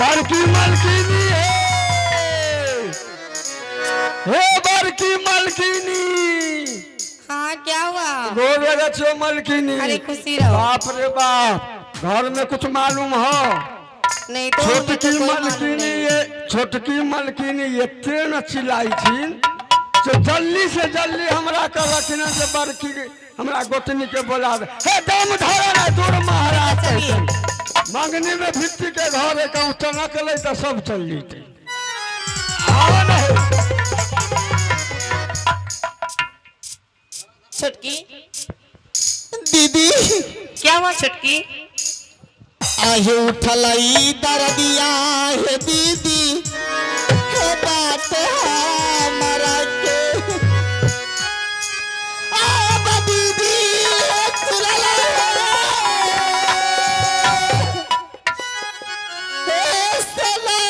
बड़की मलकिनी हे बड़की मलकिनी। हाँ क्या हुआ? गोल लगा छो मलकिनी। अरे खुशी रहो। बाप रे बाप, घर में कुछ मालूम हो? नहीं तो छोटकी मलकिनी ये छोटकी मलकिनी इतने न चिल्लाई थी तो जल्दी से जल्दी हमरा कहलखिन से बड़की हमरा गोतनी के बोला दे। हे दम धरे ना दूर महाराज कहते मंगनी में भित्ती के घर है कहूँ टनक ले तो सब चल जीते। छुटकी दीदी क्या हुआ? छुटकी आहे उठलई दर्दिया है दीदी हे बात हमारा के अब दीदी चला हे सला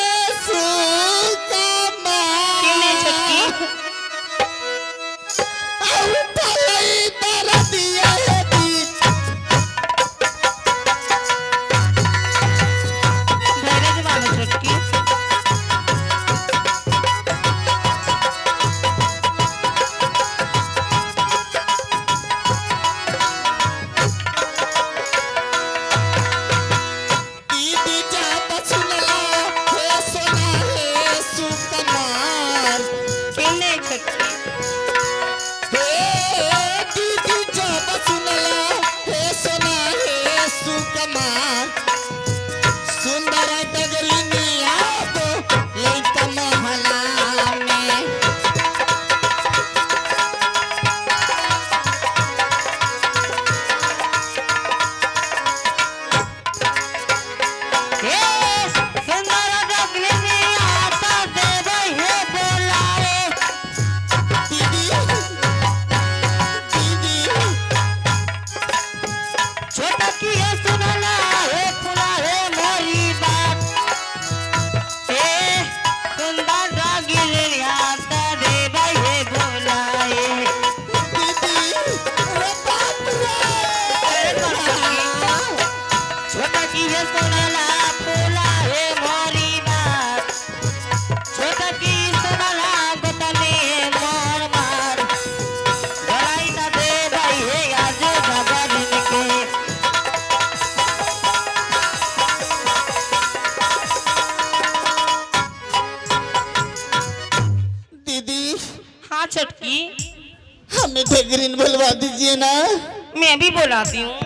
सुकमा क्यों नहीं छुटकी? उठलई दर्दिया है धैर्य जमानो छुटकी। दीदी जात सुनला हे सोना हे सुकमार क्यों नहीं छुटकी? हे दीदी जात सुनला हे सोना हे सुकमार सुंदर डगरिनिया को लइका महला में हे सुंदर डगरिनी आता दे भाई हे बोलाए। दीदी दीदी छोटा की है सुनला हे फुला हे मोरी बात। हे सुंदर डगरिनी आता दे भाई हे बोलाए। दीदी रे बाप रे छोटा की है सुनला फुला हे मोरी बात। छोटा की सुनला गोतनी हे मोर मार। गलाई ना दे भाई हे आज जगन के। दीदी हाँ छटकी हमें ठेगरीन बुलवा दीजिए ना। मैं भी बुलाती हूँ।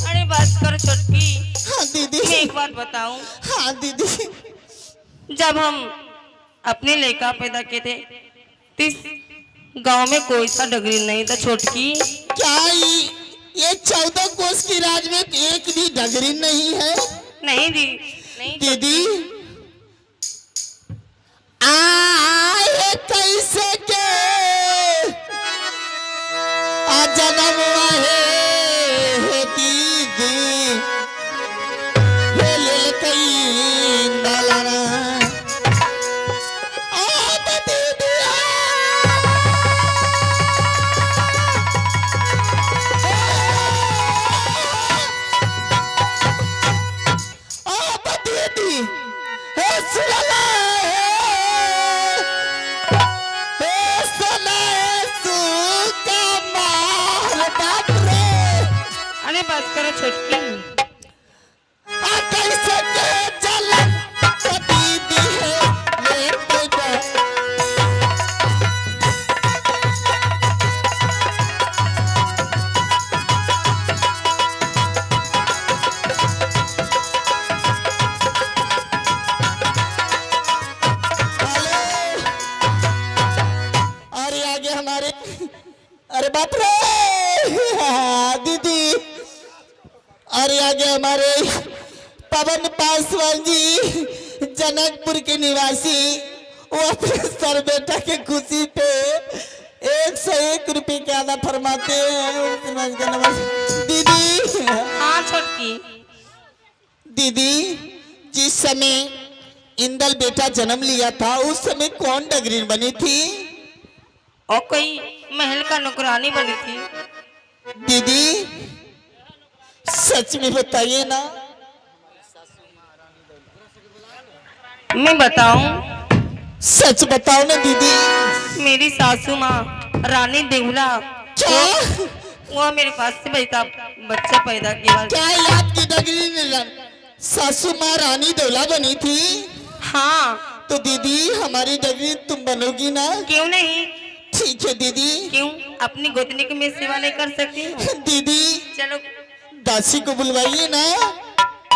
अरे बस कर छटकी। हाँ दीदी मैं एक बात बताऊं, हाँ दीदी जब हम अपने लड़का पैदा किए थे तो इस गांव में कोई सा डगरी नहीं था छटकी। क्या ये 14 कोस की राज में एक भी डगरी नहीं है? नहीं दी नहीं दीदी आए कैसे के आ जन्म है दीदी हे ले कई डालना आ दीदी दीदी हे सुला हे सुना सुका मार बाप रे अरे बस करो छटकी। आ कैसे के जलन दीदी है ले कोई अरे आगे हमारे अरे बाप रे दीदी अरे आगे हमारे पवन पासवान जी जनकपुर के निवासी वो अपने सर बेटा के खुशी पे 101 रुपए के आधा फरमाते हैं। दीदी हाँ छटकी। दीदी जिस समय इंदल बेटा जन्म लिया था उस समय कौन डगरीन बनी थी? और कोई महल का नौकरानी बनी थी। दीदी सच में बताइए ना। मैं बताऊं? सच बताओ ना दीदी। मेरी सासू माँ रानी देवला क्या? वो मेरे पास से बच्चा पैदा किया। क्या ये आपकी डगरीन सासू माँ रानी देवला बनी थी? हाँ। तो दीदी हमारी डगरीन तुम बनोगी ना? क्यों नहीं? ठीक है दीदी। क्यों अपनी गोतनी की मैं सेवा नहीं कर सकती हूँ? दीदी चलो दासी को बुलवाइए ना।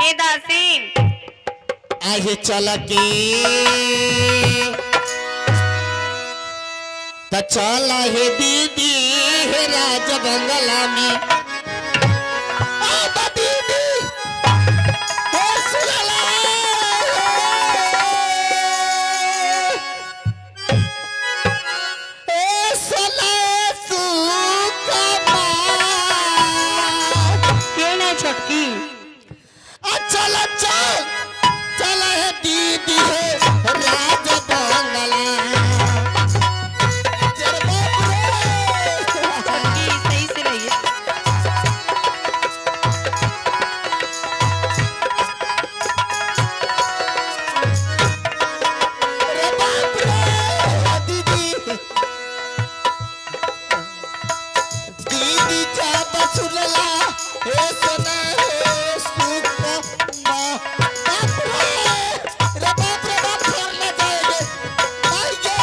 ए दासी आगे चला के तो चला है दीदी है राज बंगला में। आबा दीदी हे सुलाला ए सोला सुकमा। क्यों नहीं छोटकी? चल चल चल है दीदी है राज बंगला। छोटकी सही से रहिए। अरे बाप रे दीदी दीदी जा बसुलला हे सोना हे सुकमा। बाप रे बाप फोड़ ले जाएंगे। आइए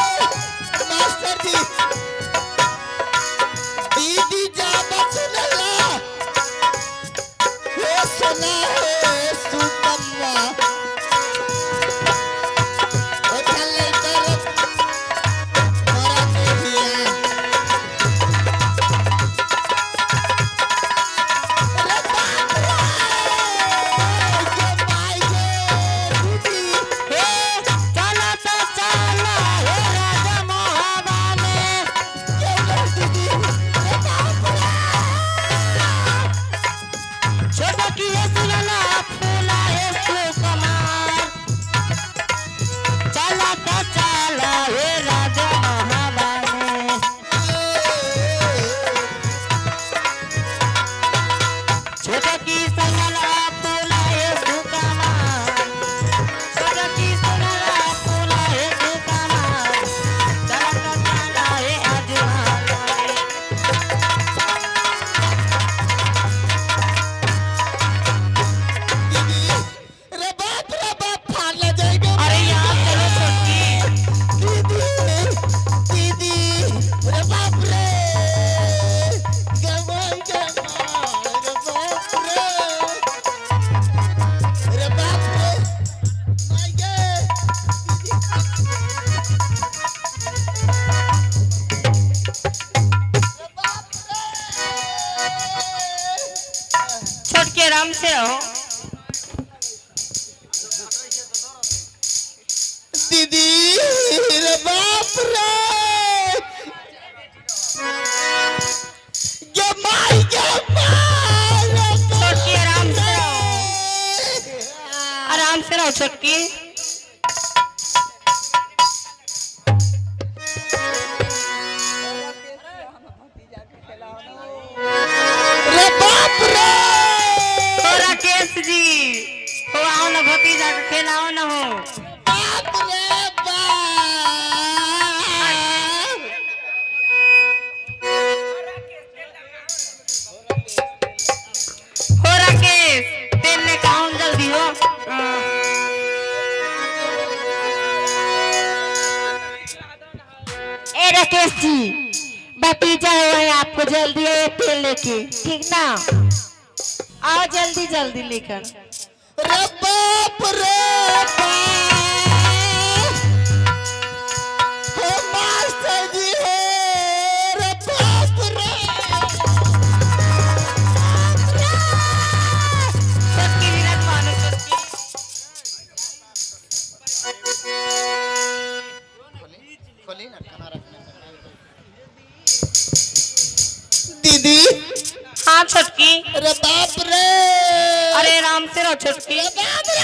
मास्टर जी दीदी जा बसुलला हे सोना हे सुकमा। ओ चल कर मरा दिया। अरे बाप रे ये माय गे दीदी हे चला तो चला हे राजा मोहबा में। ये लो दीदी। अरे बाप रे छोटकी है सुलला फूला है सुकुमार। चला तो चला हे राजा मोहबा में। छोटकी सुलला फूला है सुकुमार। छोटकी सुलला फूला है सुकुमार। चला तो चला हे अजवाला में। दीदी रे बाप फाड़ ले जाएगा। अरे यहाँ चलो छोटकी। दीदी दीदी रे बाप रे गवाई रे बाप रे माय गे छोटकी आराम से रहो। दीदी रे बाप रे ये माय गे छोटकी आराम से रहो। आराम से रहो छोटकी। रे बाप रे हो राकेश जी हो आओ ना भतीजा के खेलाओ ना हो। बाप रे बाप। हो राकेश तेल ले काउन जल्दी हो। ए राकेश जी भतीजा हुआ है आपको जल्दी है तेल लेके ठीक ना। आओ जल्दी जल्दी लेकर। रे बाप रे बाप। हो मास्टर जी हो रे बाप रे। छोटकी विराट मानो छोटकी। दीदी हाँ छोटकी। रे बाप रे। अरे आराम से रहो छोटकी। रे बाप रे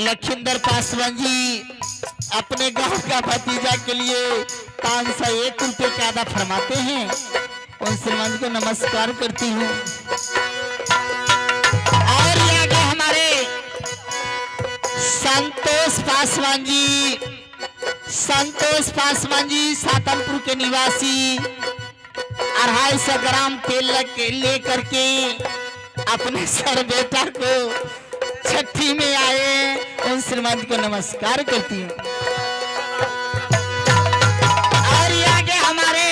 लखिंदर पासवान जी अपने गांव का भतीजा के लिए 501 रुपये का अदा फरमाते हैं। उन श्रीमान जी को नमस्कार करती हूँ। और ये आगे हमारे संतोष पासवान जी सातमपुर के निवासी 250 ग्राम तेल लेकर के अपने सर बेटा को छठी में आए। उन श्रीमान जी को नमस्कार करती हूँ। और ये आगे हमारे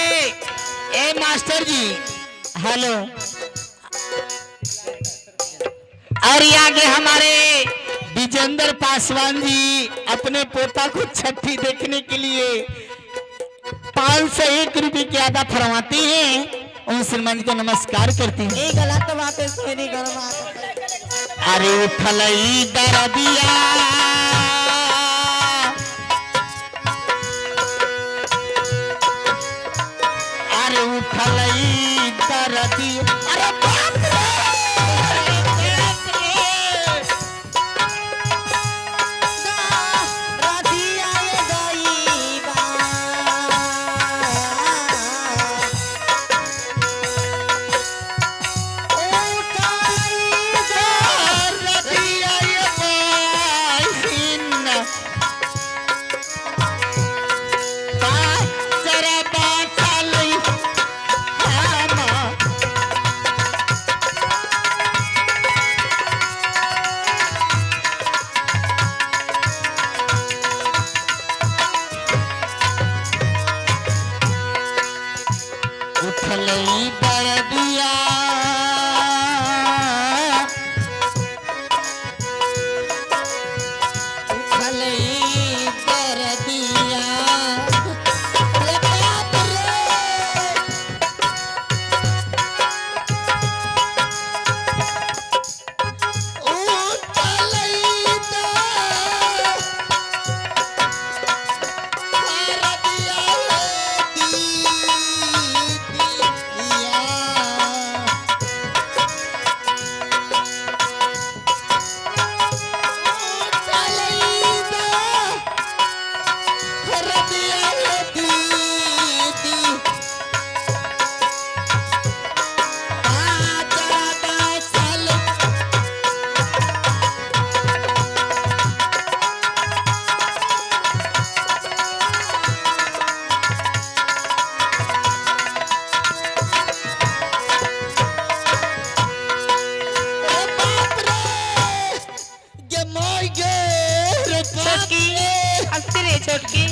ए मास्टर जी हेलो। और ये आगे हमारे विजेंद्र पासवान जी अपने पोता को छठी देखने के लिए 501 रुपये की अदा फरमाते हैं। उन श्रीमान जी को नमस्कार करती हूँ। ये गलत बात है, सही नहीं करना। अरे उठलई दरदिया अरे उठलई दरदिया अरे बाप रे राधिया ये गई बा उठलई दरदिया उठलई दरदिया अरे बाप रे छोटकी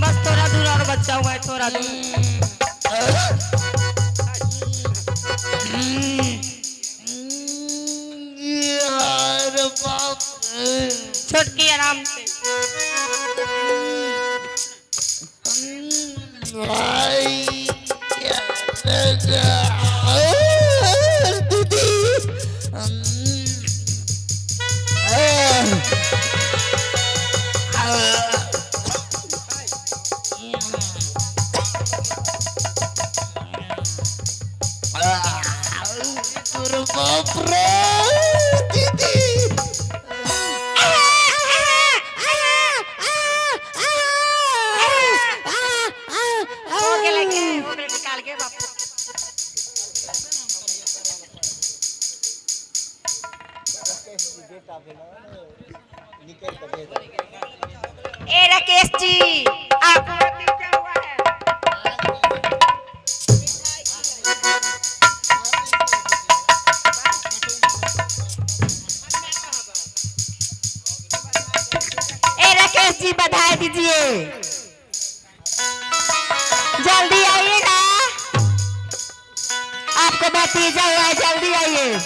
बस थोड़ा दूर और बच्चा हुआ है, थोड़ा दूर। यार बाप छोटकी आराम से। बाप रे दीदी निकाल के बाप ए राकेश जी आपको क्या हुआ है? ए राकेश जी बधाई दीजिए, जल्दी आइएगा, आपको भतीजा हुआ है, जल्दी आइए।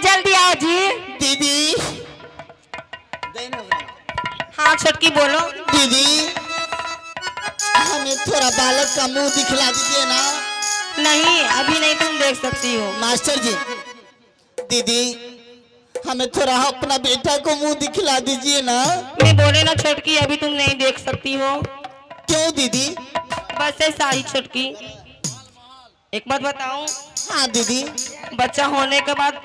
जल्दी आओ जी। दीदी हाँ छोटकी बोलो। दीदी हमें थोड़ा बालक का मुंह दिखला दीजिए ना। नहीं अभी नहीं, तुम देख सकती हो। मास्टर जी दीदी हमें थोड़ा अपना बेटा को मुंह दिखला दीजिए ना। मैं बोले ना छोटकी, अभी तुम नहीं देख सकती हो। क्यों दीदी? बस ऐसा ही छुटकी। एक बात बताऊं, हाँ दीदी। बच्चा होने के बाद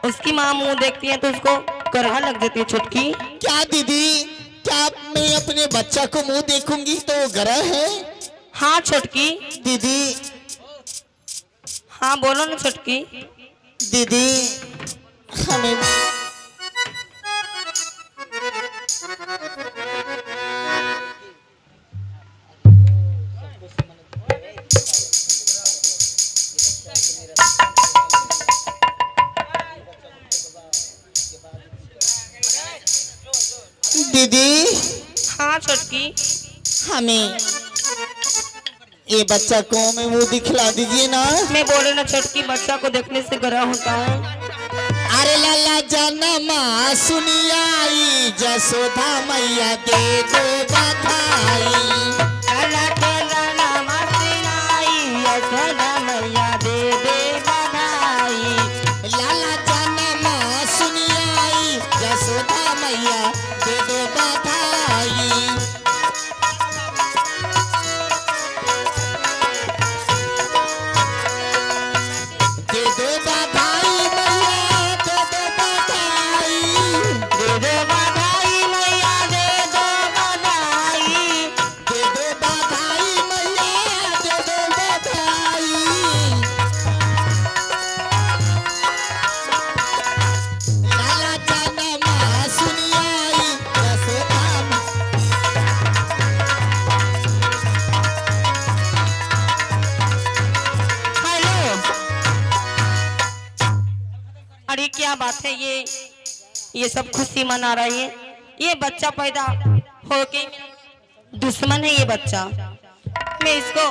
उसकी माँ मुंह देखती है तो उसको करहा लग जाती है छुटकी। क्या दीदी, क्या मैं अपने बच्चा को मुंह देखूंगी तो वो ग्रह है? हाँ छुटकी। दीदी, हाँ बोलो ना छुटकी। दीदी हमें दीदी हाँ छुटकी। हमें ये बच्चा को मैं मुंह दिखला दीजिए ना। मैं बोले ना छुटकी, बच्चा को देखने से ग्रह होता है। अरे लाला जनमा सुनियाई जसोदा मैया दे दो बधाई। लाला के लाला मस्तिनाई, यशोदा मैया दे दे बधाई। लाला जनमा सुनियाई जसोदा मैया दे दो बधाई। दे दो बधाई मैया दे दो बधाई। दे दो बधाई मैया दे दो बधाई। दे दो बधाई मैया दे दो बधाई। लाला जनमा सुनियाई जसोदा हेलो, अरे क्या बात है, ये सब खुशी मना रही है। ये बच्चा पैदा होके दुश्मन है ये बच्चा। मैं इसको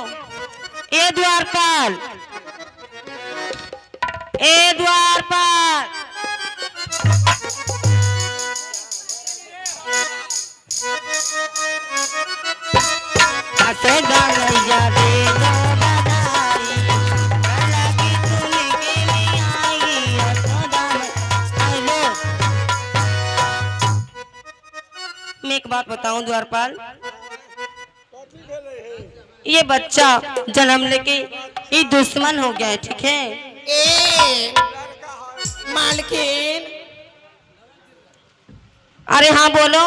ए द्वारपाल, ए द्वारपाल, यशोदा मैया दे दो बधाई। लाला की चुनी के लिए आई यशोदा मैया। हेलो, मैं एक बात बताऊं द्वारपाल, ये बच्चा जन्म लेके ये दुश्मन हो गया है, ठीक है? ए मालकिन, अरे हाँ बोलो।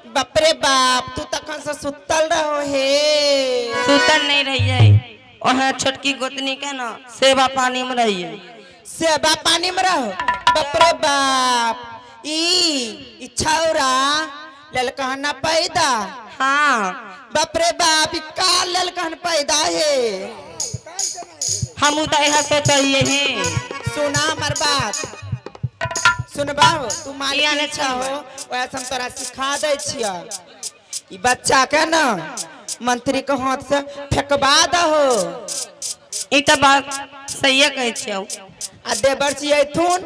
बापरे बाप, तू तखन से सुतल रहो हे। सुतल नहीं रही है, और छोटकी गोतनी के ना सेवा पानी में रही है। सेवा पानी में रहो? बापरे बाप, ई छौरा ललकहना पैदा। हाँ, बापरे बाप, ई का ललकहन पैदा है। हम उतर सोचिए हैं। सुना हमार बात, सुनबा तू या मालिक नहीं हो वैसे हम तोरा सिखा दे छिया। ई बच्चा के ना मंत्री के हाथ से फेंकबा दहो। ई तो बात सही है कहे छियो। आ देवर छियै थुन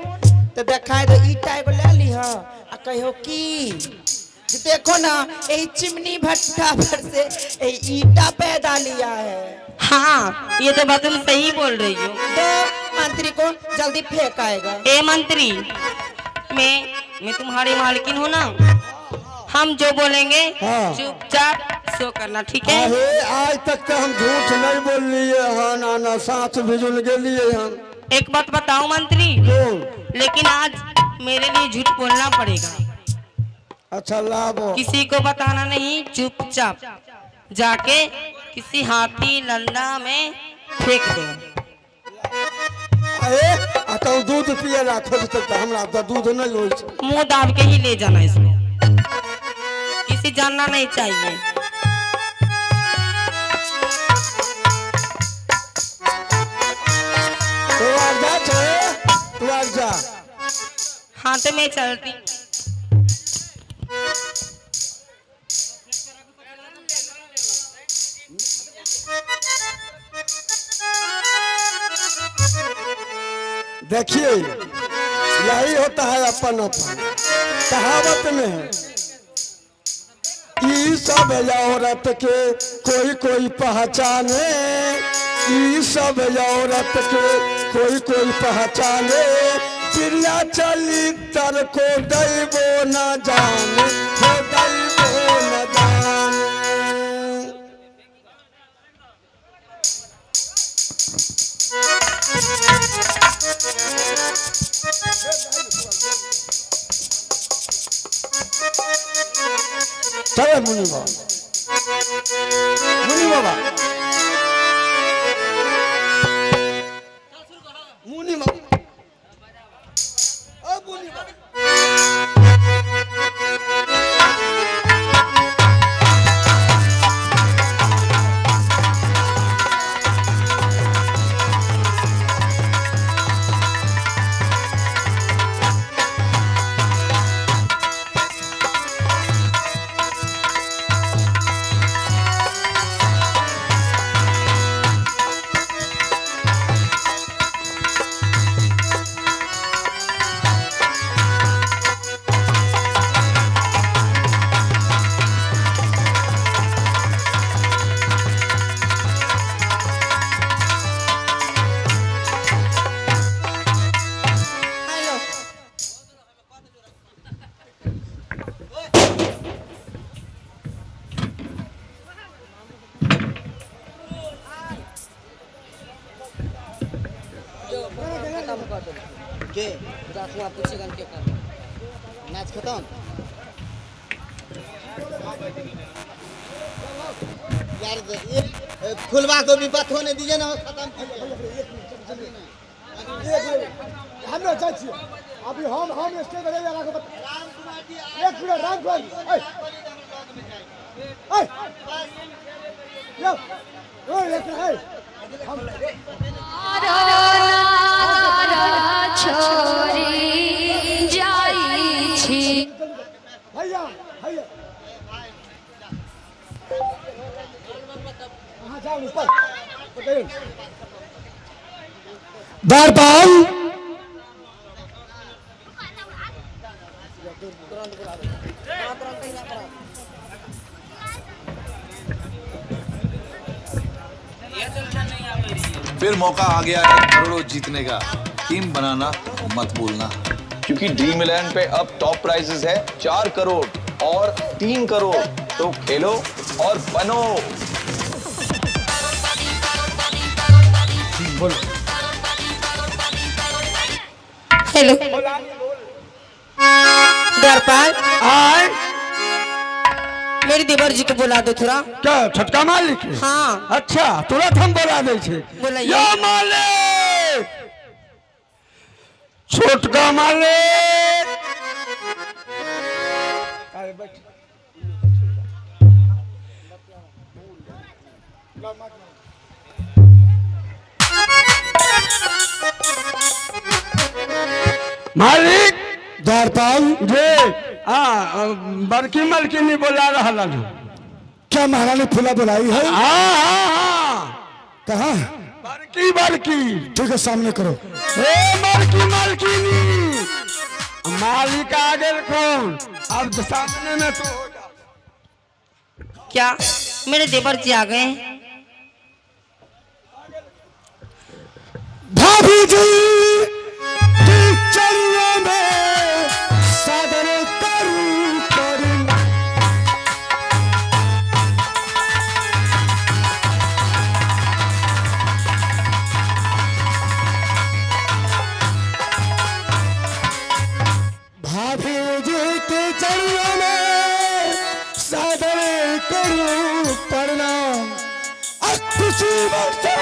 तो देखाय दे ईटा एगो ले लीह आ कहो की जे देखो ना यही चिमनी भट्टा पर से यही ईटा पैदा लिया है। हाँ, ये तो बात तुम सही बोल रही हो। तो मंत्री को जल्दी फेंकाएगा। ए मंत्री, मैं तुम्हारी मालकिन हूँ ना, हम जो बोलेंगे हाँ। चुपचाप सो करना, ठीक है? अरे आज तक तो हम झूठ नहीं बोल लिए हाँ ना ना साथ भिजुल गेलिए हम। एक बात बताओ मंत्री, क्यों? लेकिन आज मेरे लिए झूठ बोलना पड़ेगा। अच्छा लाभो। किसी को बताना नहीं, चुपचाप जाके किसी हाथी लंडा में फेंक दो। अरे तो दूध पिएला खोज तक तो हमरा तो दूध नहीं होई छै। मुंह दाब के ही ले जाना इसको, किसी जानना नहीं चाहिए। तू आ जा छे, तू आ जा। हाँ तो मैं चलती। देखिए यही होता है अपन अपन कहावत में है, ई सब औरत के कोई कोई पहचाने, ई सब औरत के कोई कोई पहचाने, चिड़िया चली तर को दैबो न जाने, को दैबो न जाने। चलो मुनि बाबा, मुनि बाबा, मुनि बाबा, ओ मुनि बाबा। हेलो के जासुआ पूछेगा के कर मैच खत्म। यार ये फुलवा को भी बात होने दीजिए ना, खत्म हम ना जाइ छियै अभी हम स्टेज पे जा रहा एक मिनट राम कुमार ए यो ओ एक है हम छोरी जाइ छी भैया भैया कहां जाओ ऊपर बताइए दरबार फिर मौका आ गया है करोड़ों जीतने का। टीम बनाना मत भूलना, क्योंकि ड्रीम इलेवन पे अब टॉप प्राइजेस है 4 करोड़ और 3 करोड़। तो खेलो और बनो। हेलो दरपाल आए मेरी देवर जी को बुला दो थोड़ा। क्या छोटका मालिक है? हाँ अच्छा तुरंत हम बोला दे छे। बोलाइए। यो मालिक, छोटका मालिक। मालिक दरबार जी बड़की मलकिनी बोला रहा हूँ। क्या महारानी फुला बुलाई है? हाँ कहाँ? बड़की बड़की। ठीक है सामने करो। हे बड़की मलकिनी, मालिक आ गए कौन? अब सामने में तो हो जा। क्या मेरे देवर जी आ गए? भाभी जी की चलियों में सादर करूं करूं। भाभी जी की चलियों में सादर करूं प्रणाम। खुशी बरसा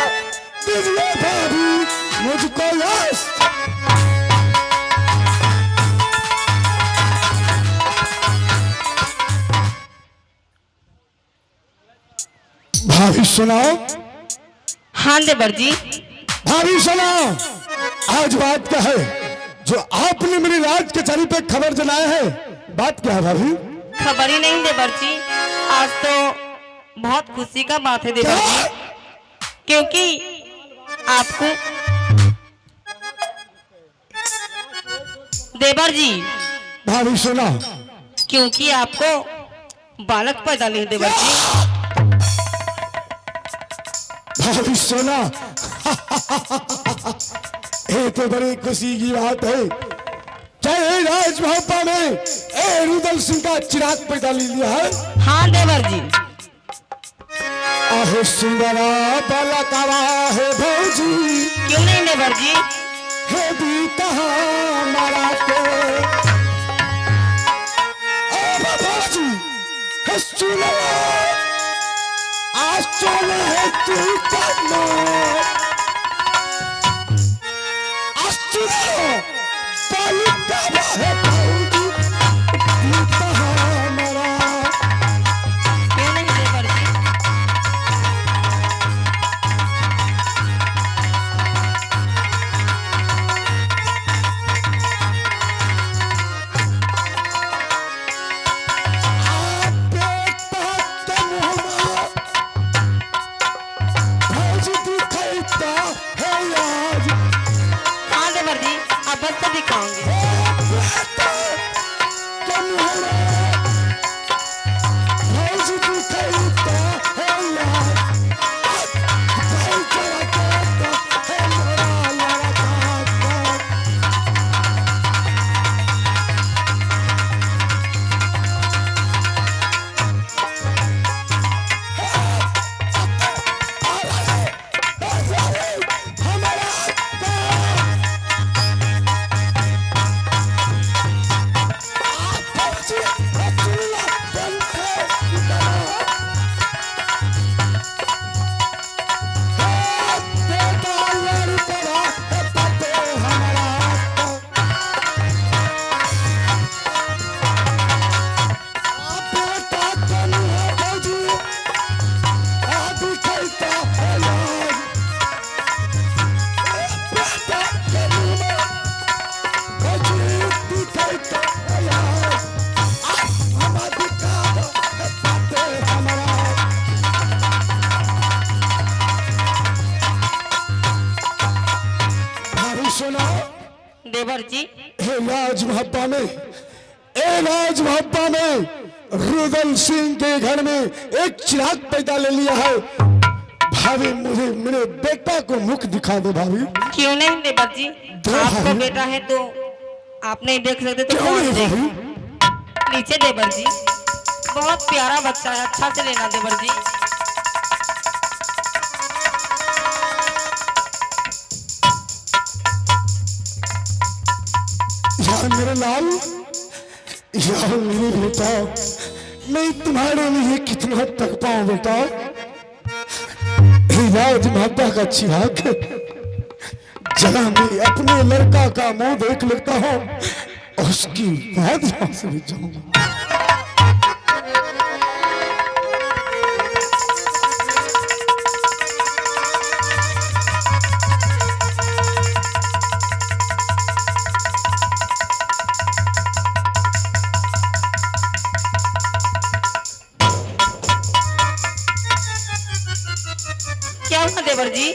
दीजिए भाभी मुझको यश। भाभी सुनाओ। हाँ देवर जी भाभी सुनाओ, आज बात क्या है जो आपने मेरी राज कचहरी पे खबर जलाया है? बात क्या है भाभी? खबर ही नहीं देवर जी, आज तो बहुत खुशी का बात है देवर जी, क्योंकि आपको देवर जी भाभी सुनाओ। क्योंकि आपको बालक पैदा नहीं देवर जी। भाभी सोना ये तो बड़ी खुशी की बात है। चाहे राजभवन में ए रुदल सिंह का चिराग पैदा ले लिया है। हाँ देवर जी आहे सुंदरा बालकवा है भौजी। क्यों नहीं देवर जी। हे भी कहाँ मारा के बाबाजी हे सुनो आज चले है तू करना आज सुनो बालिका है बाबूजी भी कहाँ मारा क्यों नहीं देवर जी? हाँ देवर जी, अब बस तो दिखाऊंगी। देवर जी, हे राज मोहब्बा में रुदल सिंह के घर में एक चिराग पैदा ले लिया है। भाभी मुझे मेरे बेटा को मुख दिखा दो भाभी। क्यों नहीं देवर जी? आपको बेटा है तो आप नहीं देख सकते तो क्यों कौन नहीं देख? भाभी? नीचे देवर जी, बहुत प्यारा बच्चा है, अच्छा से लेना देवर जी। यार मेरे लाल, यार मेरे बेटा, मैं तुम्हारे लिए कितना तक पाऊं बेटा। राज माता का चिराग जरा मैं अपने लड़का का मुंह देख लेता हूं और उसकी बाद यहां से भी जाऊंगा। क्या हुआ देवर जी?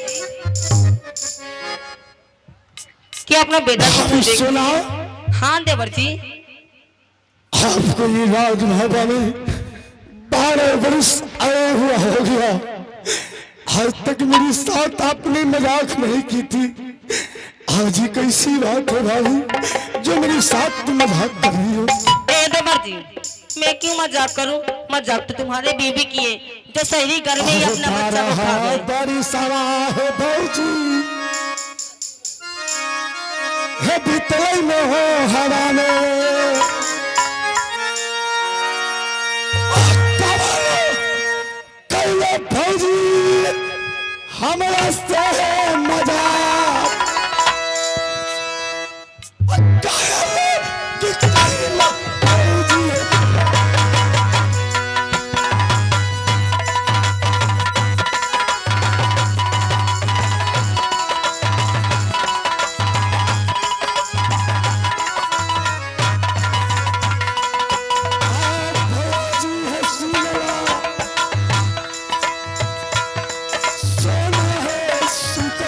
क्या अपना बेटा को मुंह देख? सुना हाँ देवर जी। आपको ये राज महाबा में 12 वर्ष आया हुआ हो गया, आज तक मेरे साथ आपने मजाक नहीं की थी। आज ही कैसी बात है भाई जो मेरे साथ तुम मजाक कर रही हो? ए देवर जी, मैं क्यों मजाक करूं? मजाक तो तुम्हारे बीवी की है जो शहरी घर में ही अपना बच्चा को खा गए। बड़ी सारा है भौजी है भीतर में हो हवा में कैले भौजी हमारा से है मजाक कि कैला भौजी सोना है सुता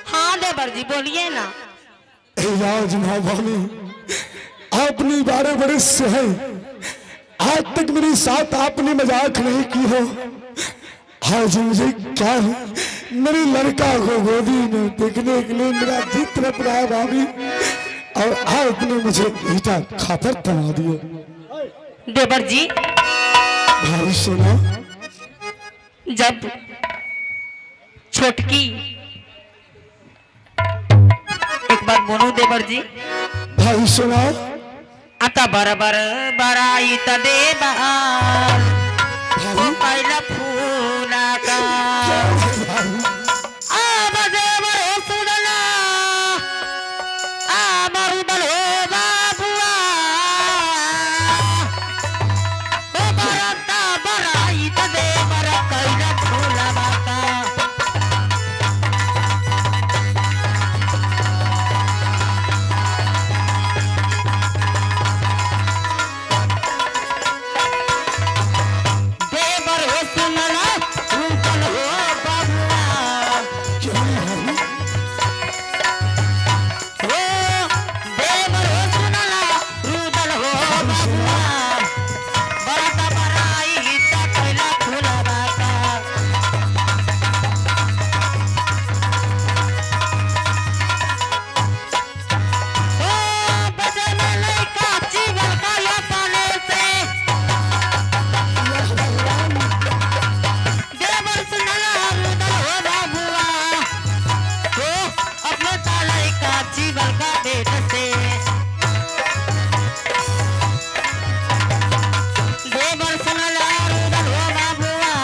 हाँ देवर जी बोलिए ना। राज भाभी आपने 12 बरस से है आज तक मेरे साथ आपने मजाक नहीं की हो। आज मुझे क्या है मेरे लड़का को गोदी में देखने के लिए मेरा जी तरफ रहा भाभी, और आपने मुझे ईटा खातर बना दिया। देवर जी भाभी सुना, जब छोटकी एक बार बोलो देवर जी, भाभी सुना, आता बराबर बराई त देवाल भाभी पहिला फूला का अब देवर हो सुनला मरुदल हो बाबुआ ओ बरता बराई त देवर पहिला फूला का। देवर हो सुनला रूपल हो बाबुआ क्यों भाभी ओ देवर हो सुनला रूपल हो बाबुआ बरता बराई गीता पहिला फूला बाका। ओ बजन लइका जीवन का या पाने से देवर सुनला रूदल हो बाबुआ ओ अपने तालाई का जीवन का बेट से देवर सुनला रूदल हो बाबुआ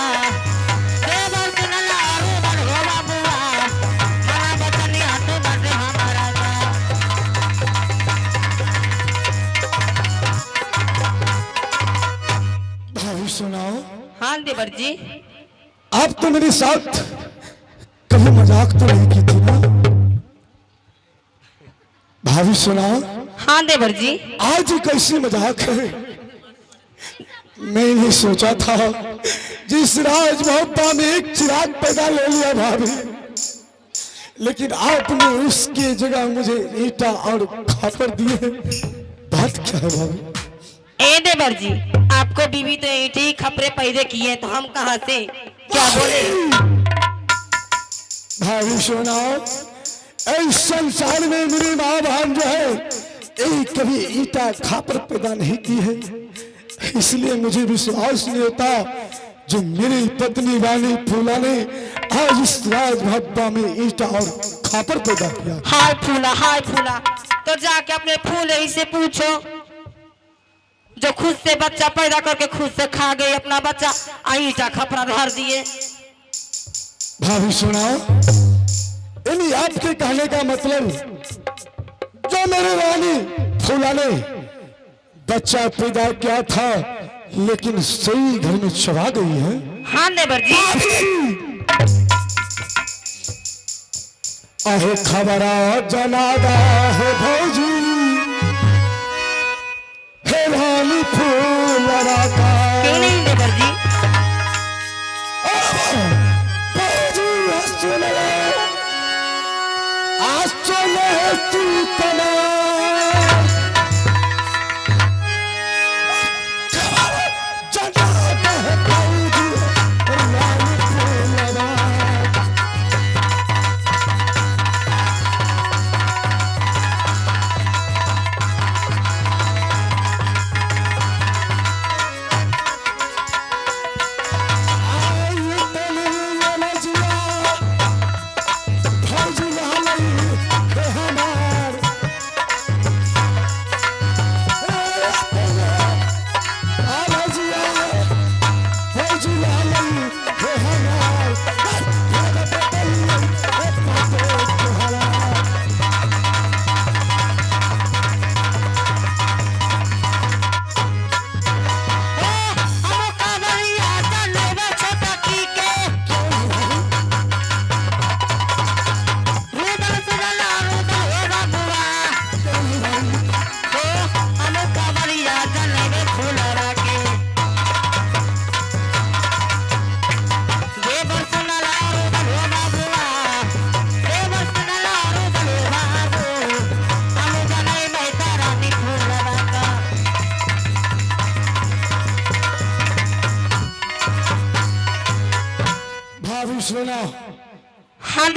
देवर सुनला रूदल हो बाबुआ मना बचनी हाथ बसे हमारा का। भाभी सुनाओ, हाँ देवर जी आप तो मेरे साथ कभी मजाक तो नहीं की थी ना। भाभी सुनाओ, हाँ देवर जी आज ही कैसी मजाक है। मैंने सोचा था जिस राज मोहब्बा में एक चिराग पैदा ले लिया भाभी, लेकिन आपने उसकी जगह मुझे ईटा और खापर दिए। बात क्या है भाभी? ए देवर जी आपको बीवी तो ईंटे ही खपरे पैदे किए तो हम कहाँ से क्या बोले। भाभी सुनाओ, इस संसार में मेरी माँ बहन जो है एक कभी ईटा खापर पैदा नहीं की है, इसलिए मुझे विश्वास नहीं होता जो मेरी पत्नी वाली फूला ने आज इस राज मोहब्बा में ईटा और खापर पैदा किया। हाय फूला तो जाके अपने फूले ही से पूछो जो खुद से बच्चा पैदा करके खुद से खा गई अपना बच्चा ईटा खपरा धर दिए। भाभी सुनाओ, यानी आपके कहने का मतलब जो मेरे रानी फूला ने बच्चा पैदा किया था लेकिन सही घर में चबा गई है। हाँ देवर जी अहे खबरा जनादा है भौजी हे रानी फूलरा का क्यों नहीं देवर जी भौजी आज चले तू कना जनादा है भौजी रानी फूलरा।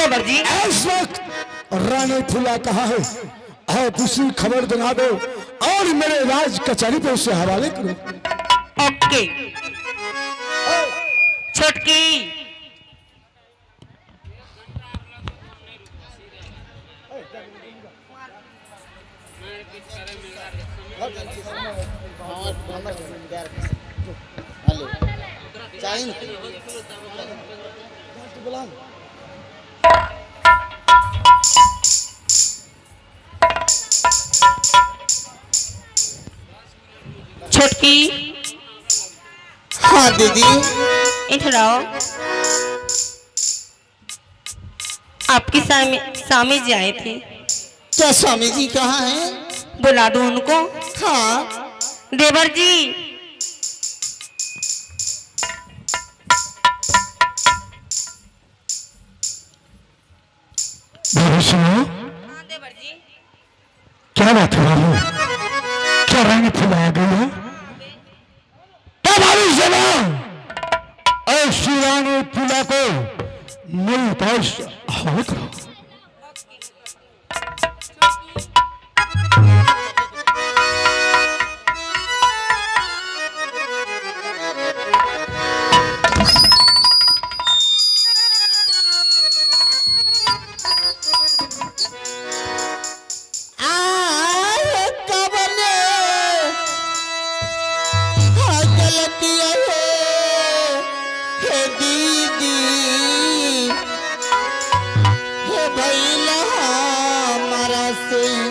देवर जी। इस वक्त रानी फूला कहाँ है? आप उसी खबर दिला दो और मेरे राज कचहरी पे उसे हवाले करो। ओके। छोटकी छोटकी हाँ दीदी। इधर आओ। आपकी स्वामी जी आए थे। क्या स्वामी जी कहाँ हैं? बुला दो उनको। हाँ देवर जी। सुनो, हाँ देवर जी। क्या बात है बाबू? क्या रानी फूला आ गई है? तुम्हारी जबान ऐसी रानी फूला को मेरी पास हवाले करो। से